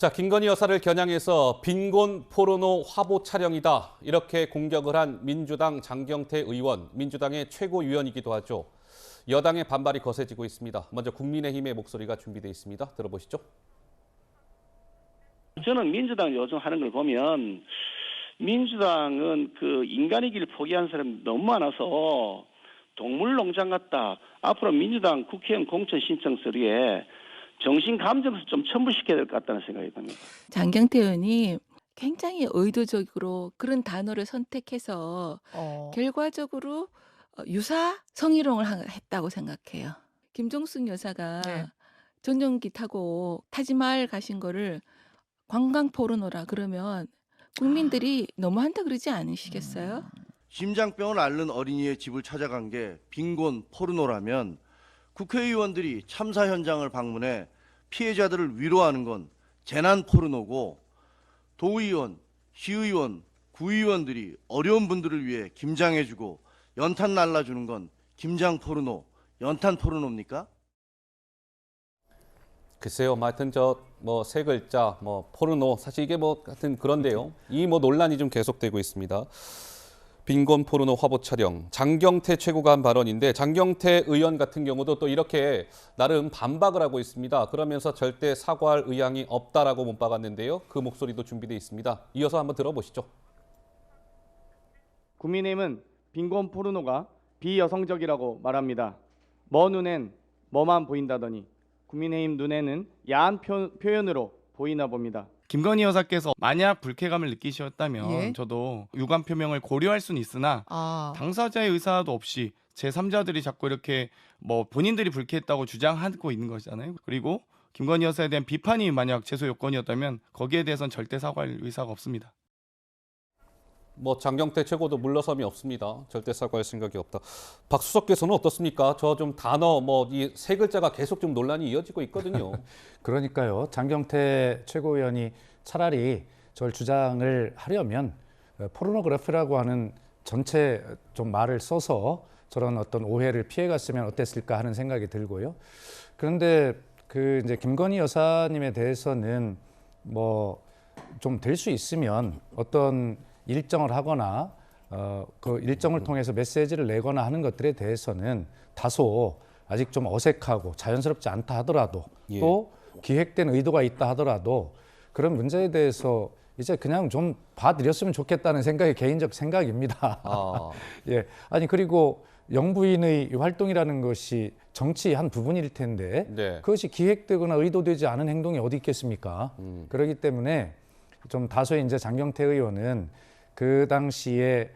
자, 김건희 여사를 겨냥해서 빈곤 포르노 화보 촬영이다. 이렇게 공격을 한 민주당 장경태 의원, 민주당의 최고위원이기도 하죠. 여당의 반발이 거세지고 있습니다. 먼저 국민의힘의 목소리가 준비되어 있습니다. 들어보시죠. 저는 민주당 요즘 하는 걸 보면 민주당은 그 인간이길 포기한 사람이 너무 많아서 동물농장 같다. 앞으로 민주당 국회의원 공천 신청 서류에 정신감정서 좀 첨부시켜야 될 것 같다는 생각이 듭니다. 장경태 의원이 굉장히 의도적으로 그런 단어를 선택해서 결과적으로 유사 성희롱을 했다고 생각해요. 김종숙 여사가 네. 전용기 타고 타지마을 가신 거를 관광 포르노라 그러면 국민들이 너무한다 그러지 않으시겠어요? 심장병을 앓는 어린이의 집을 찾아간 게 빈곤 포르노라면 국회의원들이 참사 현장을 방문해 피해자들을 위로하는 건 재난 포르노고, 도의원, 시의원, 구의원들이 어려운 분들을 위해 김장해주고 연탄 날라주는 건 김장 포르노, 연탄 포르노입니까? 글쎄요, 하여튼 세 글자, 포르노, 사실 이게 하여튼 그런데요. 이 논란이 좀 계속되고 있습니다. 빈곤 포르노 화보 촬영, 장경태 최고가 한 발언인데 장경태 의원 같은 경우도 또 이렇게 나름 반박을 하고 있습니다. 그러면서 절대 사과할 의향이 없다라고 못 박았는데요. 그 목소리도 준비되어 있습니다. 이어서 한번 들어보시죠. 국민의힘은 빈곤 포르노가 비여성적이라고 말합니다. 뭐 눈엔 뭐만 보인다더니 국민의힘 눈에는 야한 표현으로 보이나 봅니다. 김건희 여사께서 만약 불쾌감을 느끼셨다면 예? 저도 유감 표명을 고려할 수는 있으나 당사자의 의사도 없이 제3자들이 자꾸 이렇게 본인들이 불쾌했다고 주장하고 있는 것이잖아요. 그리고 김건희 여사에 대한 비판이 만약 제소 요건이었다면 거기에 대해서는 절대 사과할 의사가 없습니다. 장경태 최고도 물러섬이 없습니다. 절대 사과할 생각이 없다. 박수석께서는 어떻습니까? 저 좀 단어 이 세 글자가 계속 좀 논란이 이어지고 있거든요. 그러니까요. 장경태 최고위원이 차라리 저를 주장을 하려면 포르노그래피라고 하는 전체 좀 말을 써서 저런 어떤 오해를 피해갔으면 어땠을까 하는 생각이 들고요. 그런데 이제 김건희 여사님에 대해서는 좀 될 수 있으면 어떤 일정을 하거나 그 일정을 통해서 메시지를 내거나 하는 것들에 대해서는 다소 아직 좀 어색하고 자연스럽지 않다 하더라도 또 기획된 의도가 있다 하더라도 그런 문제에 대해서 이제 그냥 좀 봐드렸으면 좋겠다는 생각이 개인적 생각입니다. 예, 아니 그리고 영부인의 활동이라는 것이 정치 한 부분일 텐데 그것이 기획되거나 의도되지 않은 행동이 어디 있겠습니까? 그렇기 때문에 좀 다소의 이제 장경태 의원은 그 당시에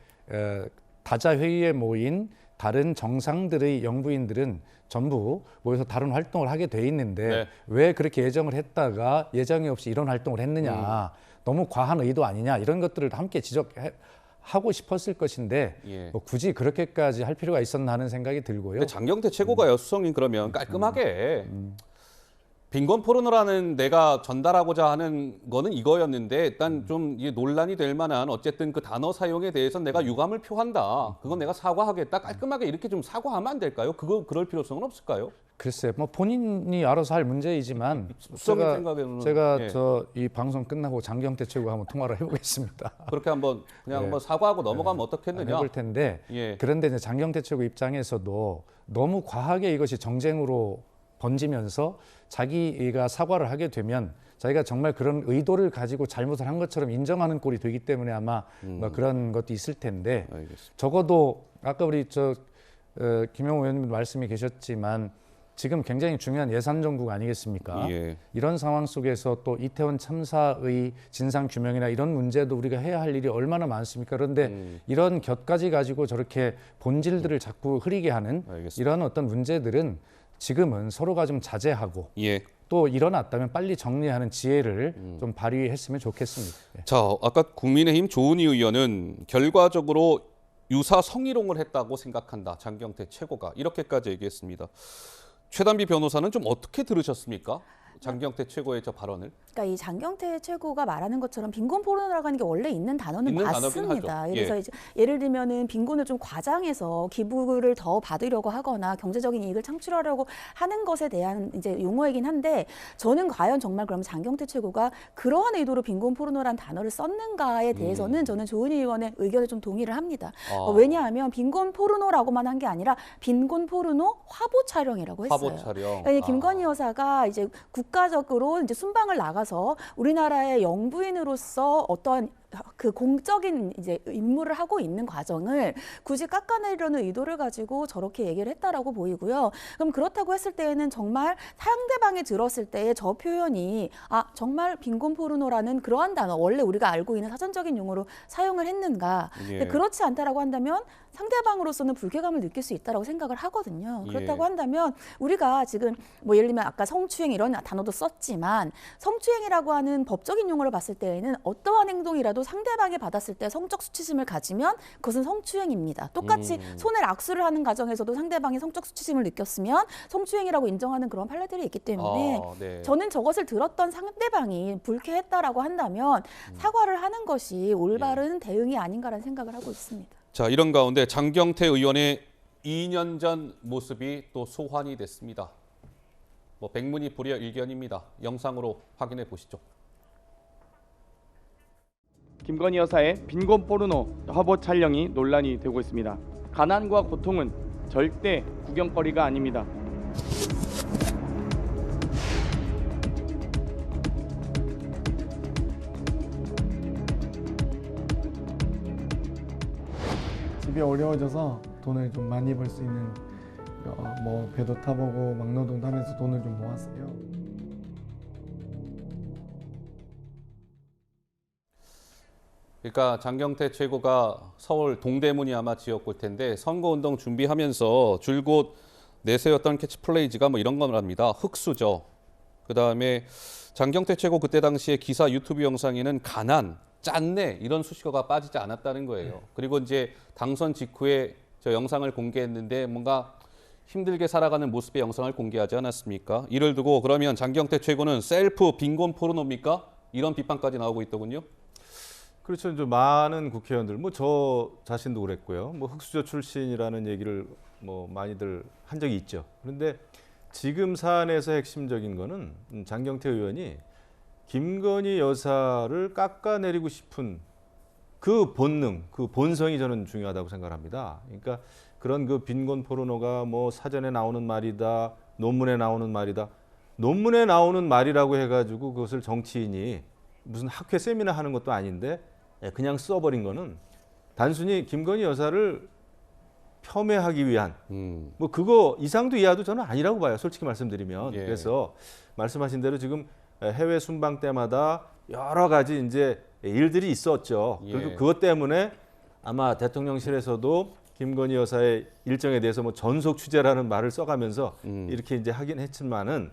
다자 회의에 모인 다른 정상들의 영부인들은 전부 모여서 다른 활동을 하게 돼 있는데 왜 그렇게 예정을 했다가 예정이 없이 이런 활동을 했느냐, 너무 과한 의도 아니냐, 이런 것들을 함께 지적하고 싶었을 것인데 굳이 그렇게까지 할 필요가 있었나 하는 생각이 들고요. 근데 장경태 최고가요, 수석님 그러면 깔끔하게 빈곤 포르노라는 내가 전달하고자 하는 거는 이거였는데 일단 좀 논란이 될 만한 어쨌든 그 단어 사용에 대해서 내가 유감을 표한다. 그건 내가 사과하겠다. 깔끔하게 이렇게 좀 sa과하면 안 될까요? 그럴 필요성은 없을까요? 글쎄, 본인이 알아서 할 문제이지만 제가 이 방송 끝나고 장경태 최고 한번 통화를 해보겠습니다. 그렇게 한번 사과하고 넘어가면 어떻겠느냐? 해볼 텐데 그런데 이제 장경태 최고 입장에서도 너무 과하게 이것이 정쟁으로 번지면서 자기가 사과를 하게 되면 자기가 정말 그런 의도를 가지고 잘못을 한 것처럼 인정하는 꼴이 되기 때문에 아마 그런 것도 있을 텐데 적어도 아까 우리 김영호 의원님 말씀이 계셨지만 지금 굉장히 중요한 예산 정부가 아니겠습니까? 이런 상황 속에서 또 이태원 참사의 진상 규명이나 이런 문제도 우리가 해야 할 일이 얼마나 많습니까? 그런데 이런 곁가지 가지고 저렇게 본질들을 자꾸 흐리게 하는 이런 어떤 문제들은 지금은 서로가 좀 자제하고 또 일어났다면 빨리 정리하는 지혜를 좀 발휘했으면 좋겠습니다. 자, 아까 국민의힘 조은희 의원은 결과적으로 유사 성희롱을 했다고 생각한다. 장경태 최고가 이렇게까지 얘기했습니다. 최단비 변호사는 좀 어떻게 들으셨습니까? 장경태 최고의 저 발언을. 그러니까 이 장경태 최고가 말하는 것처럼 빈곤 포르노라고 하는 게 원래 있는 단어는 있는 단어긴 맞습니다. 하죠. 그래서 예. 이제 예를 들면은 빈곤을 좀 과장해서 기부를 더 받으려고 하거나 경제적인 이익을 창출하려고 하는 것에 대한 이제 용어이긴 한데 저는 과연 정말 그럼 장경태 최고가 그러한 의도로 빈곤 포르노라는 단어를 썼는가에 대해서는 저는 조은희 의원의 의견에 좀 동의를 합니다. 왜냐하면 빈곤 포르노라고만 한 게 아니라 빈곤 포르노 화보 촬영이라고 했어요. 화보 촬영. 그러니까 김건희 여사가 이제 국가적으로 이제 순방을 나가서 우리나라의 영부인으로서 어떠한 그 공적인 이제 임무를 하고 있는 과정을 굳이 깎아내려는 의도를 가지고 저렇게 얘기를 했다라고 보이고요. 그럼 그렇다고 했을 때에는 정말 상대방이 들었을 때의 저 표현이 정말 빈곤 포르노라는 그러한 단어 원래 우리가 알고 있는 사전적인 용어로 사용을 했는가? 예. 그렇지 않다라고 한다면 상대방으로서는 불쾌감을 느낄 수 있다라고 생각을 하거든요. 그렇다고 예. 한다면 우리가 지금 뭐 예를 들면 아까 성추행 이런 단어도 썼지만 성추행이라고 하는 법적인 용어를 봤을 때에는 어떠한 행동이라도 상대방이 받았을 때 성적 수치심을 가지면 그것은 성추행입니다. 똑같이 손을 악수를 하는 과정에서도 상대방이 성적 수치심을 느꼈으면 성추행이라고 인정하는 그런 판례들이 있기 때문에 네. 저는 저것을 들었던 상대방이 불쾌했다라고 한다면 사과를 하는 것이 올바른 대응이 아닌가라는 생각을 하고 있습니다. 자, 이런 가운데 장경태 의원의 2년 전 모습이 또 소환이 됐습니다. 뭐 백문이 불여 일견입니다. 영상으로 확인해 보시죠. 김건희 여사의 빈곤 포르노 화보 촬영이 논란이 되고 있습니다. 가난과 고통은 절대 구경거리가 아닙니다. 집이 어려워져서 돈을 좀 많이 벌 수 있는 뭐 배도 타보고 막노동도 하면서 돈을 좀 모았어요. 그러니까 장경태 최고가 서울 동대문이 아마 지역구일 텐데 선거운동 준비하면서 줄곧 내세웠던 캐치플레이즈가 뭐 이런 거랍니다. 흑수저. 그다음에 장경태 최고 그때 당시에 기사 유튜브 영상에는 가난, 짠내 이런 수식어가 빠지지 않았다는 거예요. 그리고 이제 당선 직후에 저 영상을 공개했는데 뭔가 힘들게 살아가는 모습의 영상을 공개하지 않았습니까? 이를 두고 그러면 장경태 최고는 셀프 빈곤 포르노입니까? 이런 비판까지 나오고 있더군요. 그렇죠. 이제 많은 국회의원들, 뭐 저 자신도 그랬고요. 뭐 흑수저 출신이라는 얘기를 뭐 많이들 한 적이 있죠. 그런데 지금 사안에서 핵심적인 거는 장경태 의원이 김건희 여사를 깎아내리고 싶은 그 본능, 그 본성이 저는 중요하다고 생각합니다. 그러니까 그런 그 빈곤 포르노가 뭐 사전에 나오는 말이다, 논문에 나오는 말이다. 논문에 나오는 말이라고 해가지고 그것을 정치인이 무슨 학회 세미나 하는 것도 아닌데 그냥 써버린 거는 단순히 김건희 여사를 폄훼하기 위한 뭐 그거 이상도 이하도 저는 아니라고 봐요. 솔직히 말씀드리면. 예. 그래서 말씀하신 대로 지금 해외 순방 때마다 여러 가지 이제 일들이 있었죠. 예. 그리고 그것 때문에 아마 대통령실에서도 김건희 여사의 일정에 대해서 뭐 전속 취재라는 말을 써가면서 이렇게 이제 하긴 했지만은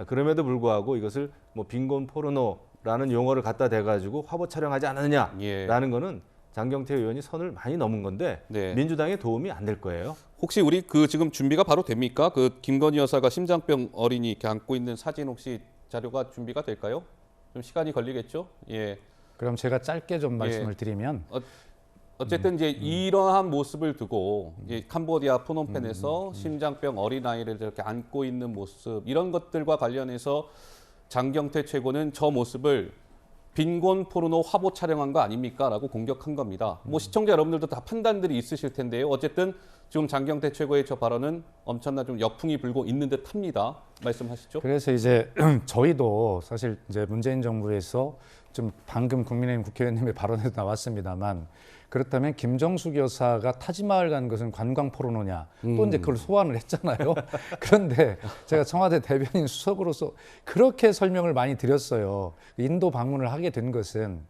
그럼에도 불구하고 이것을 뭐 빈곤 포르노라는 용어를 갖다 대가지고 화보 촬영하지 않았느냐라는 예. 거는 장경태 의원이 선을 많이 넘은 건데 네. 민주당에 도움이 안 될 거예요. 혹시 우리 그 지금 준비가 바로 됩니까? 그 김건희 여사가 심장병 어린이 이렇게 안고 있는 사진 혹시 자료가 준비가 될까요? 좀 시간이 걸리겠죠? 예. 그럼 제가 짧게 좀 말씀을 드리면 어쨌든 이제 이러한 모습을 두고 이제 캄보디아 프놈펜에서 심장병 어린아이를 이렇게 안고 있는 모습 이런 것들과 관련해서 장경태 최고는 저 모습을 빈곤 포르노 화보 촬영한 거 아닙니까? 라고 공격한 겁니다. 뭐 시청자 여러분들도 다 판단들이 있으실 텐데요. 어쨌든 지금 장경태 최고의 저 발언은 엄청나 좀 역풍이 불고 있는 듯 합니다. 말씀하시죠. 그래서 이제 저희도 사실 이제 문재인 정부에서 좀 방금 국민의힘 국회의원님의 발언에도 나왔습니다만 그렇다면 김정숙 여사가 타지마을 간 것은 관광 포르노냐 또 이제 그걸 소환을 했잖아요. 그런데 제가 청와대 대변인 수석으로서 그렇게 설명을 많이 드렸어요. 인도 방문을 하게 된 것은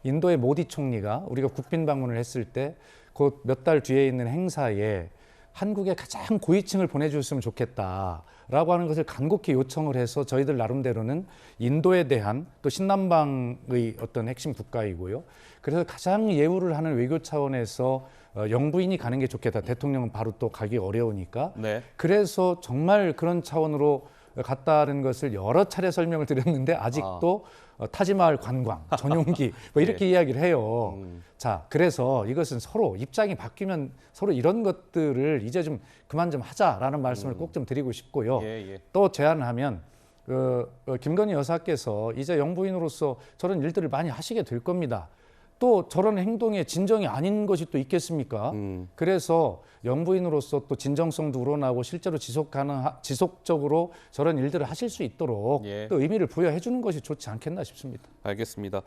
인도의 모디 총리가 우리가 국빈 방문을 했을 때 곧 몇 달 뒤에 있는 행사에 한국의 가장 고위층을 보내줬으면 좋겠다라고 하는 것을 간곡히 요청을 해서 저희들 나름대로는 인도에 대한 또 신남방의 어떤 핵심 국가이고요. 그래서 가장 예우를 하는 외교 차원에서 영부인이 가는 게 좋겠다. 대통령은 바로 또 가기 어려우니까. 네. 그래서 정말 그런 차원으로 갔다는 것을 여러 차례 설명을 드렸는데 아직도 타지마을 관광 전용기 뭐 이렇게 이야기를 해요. 자, 그래서 이것은 서로 입장이 바뀌면 서로 이런 것들을 이제 좀 그만 좀 하자라는 말씀을 꼭 좀 드리고 싶고요. 또 제안하면 김건희 여사께서 이제 영부인으로서 저런 일들을 많이 하시게 될 겁니다. 또 저런 행동에 진정이 아닌 것이 또 있겠습니까? 그래서 영부인으로서 또 진정성도 우러나고 실제로 지속적으로 저런 일들을 하실 수 있도록 또 의미를 부여해 주는 것이 좋지 않겠나 싶습니다. 알겠습니다.